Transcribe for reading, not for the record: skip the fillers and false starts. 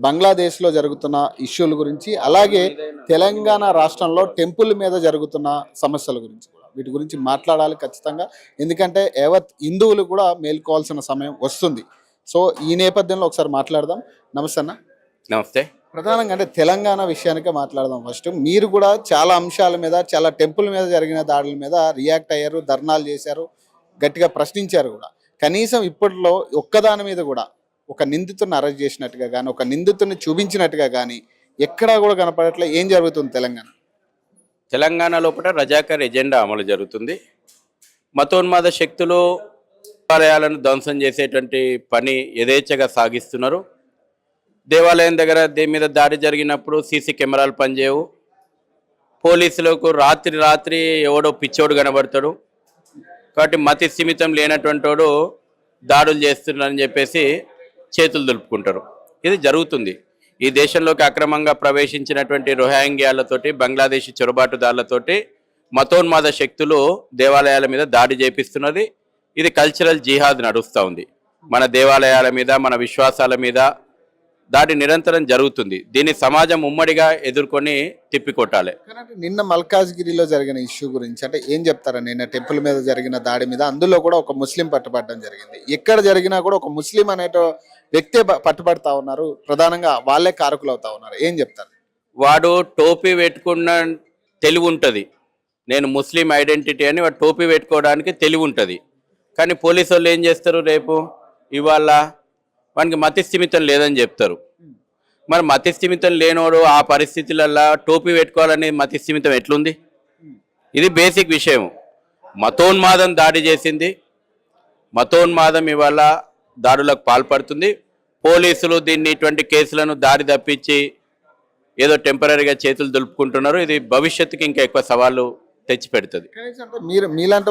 బంగ్లాదేశ్లో జరుగుతున్న ఇష్యూల గురించి, అలాగే తెలంగాణ రాష్ట్రంలో టెంపుల్ మీద జరుగుతున్న సమస్యల గురించి కూడా వీటి గురించి మాట్లాడాలి ఖచ్చితంగా. ఎందుకంటే యావత్ హిందువులు కూడా మేల్కోవాల్సిన సమయం వస్తుంది. సో ఈ నేపథ్యంలో ఒకసారి మాట్లాడదాం. నమస్తే అన్న. నమస్తే. ప్రధానంగా అంటే తెలంగాణ విషయానికే మాట్లాడదాం. ఫస్ట్ మీరు కూడా చాలా అంశాల మీద, చాలా టెంపుల్ మీద జరిగిన దాడుల మీద రియాక్ట్ అయ్యారు, ధర్నాలు చేశారు, గట్టిగా ప్రశ్నించారు కూడా. కనీసం ఇప్పట్లో ఒక్కదాని మీద కూడా ఒక నిందితుడిని అరెస్ట్ చేసినట్టుగా కానీ, ఒక నిందితుడిని చూపించినట్టుగా కానీ ఎక్కడా కూడా కనపడట్లే. ఏం జరుగుతుంది తెలంగాణ లోపల రజాకర్ ఎజెండా అమలు జరుగుతుంది. మతోన్మాద శక్తులు దేవాలయాలను ధ్వంసం చేసేటువంటి పని యథేచ్ఛగా సాగిస్తున్నారు. దేవాలయం దగ్గర దేని మీద దాడి జరిగినప్పుడు సీసీ కెమెరాలు పనిచేయవు. పోలీసులకు రాత్రి ఎవడో పిచ్చోడు కనబడతాడు. కాబట్టి మతి స్థిమితం లేనటువంటి వాడు దాడులు చేస్తున్నారని చెప్పేసి చేతులు దులుపుకుంటారు. ఇది జరుగుతుంది. ఈ దేశంలోకి అక్రమంగా ప్రవేశించినటువంటి రోహింగ్యాలతోటి, బంగ్లాదేశీ చొరబాటుదారులతోటి మతోన్మాద శక్తులు దేవాలయాల మీద దాడి చేపిస్తున్నది. ఇది కల్చరల్ జిహాద్ నడుస్తూ ఉంది. మన దేవాలయాల మీద, మన విశ్వాసాల మీద దాడి నిరంతరం జరుగుతుంది. దీన్ని సమాజం ఉమ్మడిగా ఎదుర్కొని తిప్పికొట్టాలి. నిన్న మల్కాజ్గిరిలో జరిగిన ఇష్యూ గురించి అంటే ఏం చెప్తారా? నిన్న టెంపుల్ మీద జరిగిన దాడి మీద అందులో కూడా ఒక ముస్లిం పట్టుబడడం జరిగింది. ఎక్కడ జరిగినా కూడా ఒక ముస్లిం అనే వ్యక్తే పట్టుబడతా ఉన్నారు. ప్రధానంగా వాళ్ళే కారకులు అవుతా ఉన్నారు. ఏం చెప్తారు? వాడు టోపీ పెట్టుకున్న తెలివి ఉంటుంది. నేను ముస్లిం ఐడెంటిటీ అని వాడు టోపీ పెట్టుకోవడానికి తెలివి ఉంటుంది. కానీ పోలీసు వాళ్ళు ఏం చేస్తారు? రేపు ఇవాళ వానికి మతి స్థిమితం లేదని చెప్తారు. మరి మతి స్థిమితం లేనోడు ఆ పరిస్థితులలో టోపీ పెట్టుకోవాలని మతి స్థిమితం ఎట్లుంది? ఇది బేసిక్ విషయం. మతోన్మాదం దాడి చేసింది. మతోన్మాదం ఇవాళ దాడులకు పాల్పడుతుంది. పోలీసులు దీన్ని ఇటువంటి కేసులను దారి తప్పించి ఏదో టెంపరీగా చేతులు దులుపుకుంటున్నారు. ఇది భవిష్యత్తుకి ఇంకా ఎక్కువ సవాళ్ళు తెచ్చిపెడుతుంది. మీలాంటి